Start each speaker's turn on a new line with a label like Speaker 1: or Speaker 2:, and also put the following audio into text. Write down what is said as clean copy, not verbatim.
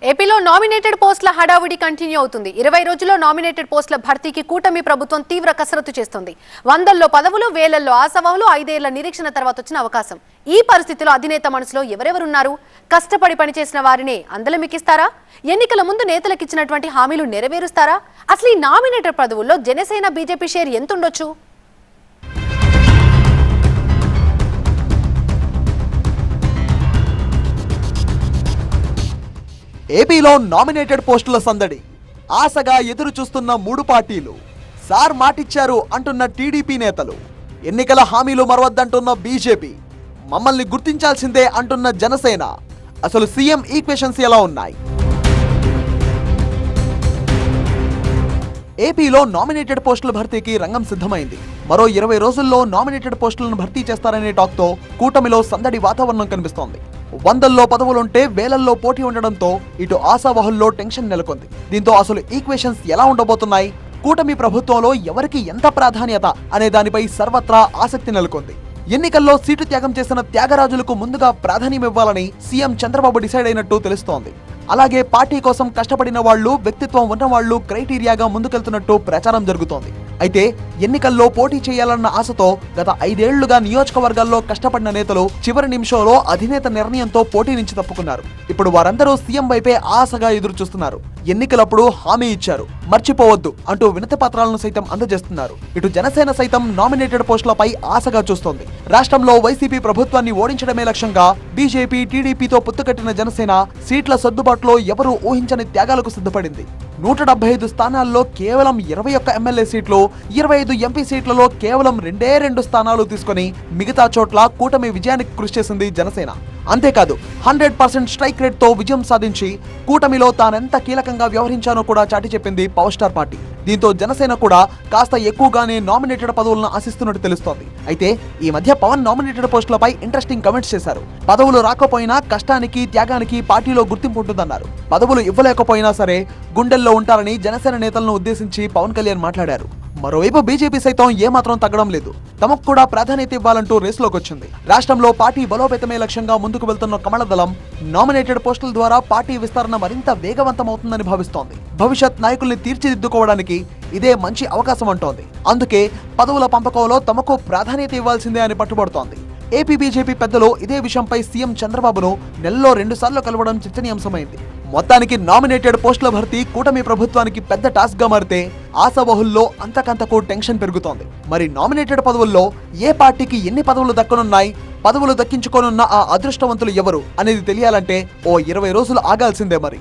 Speaker 1: ఏపీలో నామినేటెడ్ పోస్టుల హడావుడి కంటిన్యూ అవుతుంది. 20 రోజుల్లో నామినేటెడ్ పోస్టుల భర్తీకి కూటమి ప్రభుత్వం తీవ్ర కసరత్తు చేస్తుంది. వందల్లో పదవులు, వేలల్లో ఆశావాహులు, 5 ఏళ్ల నిరీక్షణ తర్వాత వచ్చిన అవకాశం. ఈ పరిస్థితిలో అధినేత మనసులో ఎవరెవరున్నారు? కష్టపడి పనిచేసిన వారినే అందలమికిస్తారా? ఎన్నికల ముందు నేతలకు ఇచ్చినటువంటి హామీలు నెరవేరుస్తారా? అసలు ఈ నామినేటెడ్ పదవుల్లో జనసేన, బీజేపీ షేర్ ఎంత ఉండొచ్చు?
Speaker 2: ఏపీలో నామినేటెడ్ పోస్టుల సందడి. ఆశగా ఎదురు చూస్తున్న 3 పార్టీలు. సార్ మాటిచ్చారు అంటున్న టీడీపీ నేతలు, ఎన్నికల హామీలు మరవద్దంటున్న బీజేపీ, మమ్మల్ని గుర్తించాల్సిందే అంటున్న జనసేన. అసలు సీఎం ఈక్వేషన్స్ ఎలా ఉన్నాయి? ఏపీలో నామినేటెడ్ పోస్టుల భర్తీకి రంగం సిద్ధమైంది. మరో 20 రోజుల్లో నామినేటెడ్ పోస్టులను భర్తీ చేస్తారనే టాక్తో కూటమిలో సందడి వాతావరణం కనిపిస్తోంది. వందల్లో పదవులుంటే వేలల్లో పోటీ ఉండడంతో ఇటు ఆశావహుల్లో టెన్షన్ నెలకొంది. దీంతో అసలు ఈక్వేషన్స్ ఎలా ఉండబోతున్నాయి? కూటమి ప్రభుత్వంలో ఎవరికి ఎంత ప్రాధాన్యత అనే దానిపై సర్వత్రా ఆసక్తి నెలకొంది. ఎన్నికల్లో సీటు త్యాగం చేసిన త్యాగరాజులకు ముందుగా ప్రాధాన్యం ఇవ్వాలని సీఎం చంద్రబాబు డిసైడ్ అయినట్టు తెలుస్తోంది. అలాగే పార్టీ కోసం కష్టపడిన వాళ్లు, వ్యక్తిత్వం ఉన్నవాళ్లు క్రైటీరియాగా ముందుకెళ్తున్నట్టు ప్రచారం జరుగుతోంది. అయితే ఎన్నికల్లో పోటీ చేయాలన్న ఆశతో గత 5 ఏళ్లుగా నియోజకవర్గాల్లో కష్టపడిన నేతలు చివరి నిమిషంలో అధినేత నిర్ణయంతో పోటీ నుంచి తప్పుకున్నారు. ఇప్పుడు వారందరూ సీఎం వైపే ఆశగా ఎదురు చూస్తున్నారు. ఎన్నికలప్పుడు హామీ ఇచ్చారు, మర్చిపోవద్దు అంటూ వినతి పత్రాలను సైతం అందజేస్తున్నారు. ఇటు జనసేన సైతం నామినేటెడ్ పోస్టులపై ఆశగా చూస్తోంది. రాష్ట్రంలో వైసీపీ ప్రభుత్వాన్ని ఓడించడమే లక్ష్యంగా బీజేపీ, టీడీపీతో పొత్తుకట్టిన జనసేన సీట్ల సర్దుబాటులో ఎవరూ ఊహించని త్యాగాలకు సిద్ధపడింది. 175 స్థానాల్లో కేవలం 21 ఎమ్మెల్యే సీట్లు, 25 ఎంపీ సీట్లలో కేవలం 2 స్థానాలు తీసుకుని మిగతా చోట్ల కూటమి విజయానికి కృషి చేసింది జనసేన. అంతేకాదు 100% స్ట్రైక్ రేట్ తో విజయం సాధించి కూటమిలో తానెంత కీలకంగా వ్యవహరించానో కూడా చాటి చెప్పింది పవర్ స్టార్ పార్టీ. దీంతో జనసేన కూడా కాస్త ఎక్కువగానే నామినేటెడ్ పదవులను ఆశిస్తున్నట్టు తెలుస్తోంది. అయితే ఈ మధ్య పవన్ నామినేటెడ్ పోస్టులపై ఇంట్రెస్టింగ్ కమెంట్స్ చేశారు. పదవులు రాకపోయినా కష్టానికి, త్యాగానికి పార్టీలో గుర్తింపు ఉంటుందన్నారు. పదవులు ఇవ్వలేకపోయినా సరే గుండెల్లో ఉంటారని జనసేన నేతలను ఉద్దేశించి పవన్ కళ్యాణ్ మాట్లాడారు. మరోవైపు బీజేపీ సైతం ఏమాత్రం తగ్గడం లేదు. తమకు కూడా ప్రాధాన్యత ఇవ్వాలంటూ రేసులోకి వచ్చింది. రాష్ట్రంలో పార్టీ బలోపేతమే లక్ష్యంగా ముందుకు వెళ్తున్న కమల దళం నామినేటెడ్ పోస్టుల ద్వారా పార్టీ విస్తరణ మరింత వేగవంతమవుతుందని భావిస్తోంది. భవిష్యత్ నాయకుల్ని తీర్చిదిద్దుకోవడానికి ఇదే మంచి అవకాశం అంటోంది. అందుకే పదవుల పంపకంలో తమకు ప్రాధాన్యత ఇవ్వాల్సిందే అని పట్టుబడుతోంది. ఏపీ బీజేపీ పెద్దలు ఇదే విషయంపై సీఎం చంద్రబాబును నెలలో 2 సార్లు కలవడం చర్చనీయాంశమైంది. మొత్తానికి నామినేటెడ్ పోస్టుల భర్తీ కూటమి ప్రభుత్వానికి పెద్ద టాస్క్ గా మారితే ఆశావహుల్లో అంతకంతకు టెన్షన్ పెరుగుతోంది. మరి నామినేటెడ్ పదవుల్లో ఏ పార్టీకి ఎన్ని పదవులు దక్కనున్నాయి, పదవులు దక్కించుకోనున్న ఆ అదృష్టవంతులు ఎవరు అనేది తెలియాలంటే ఓ 20 రోజులు ఆగాల్సిందే మరి.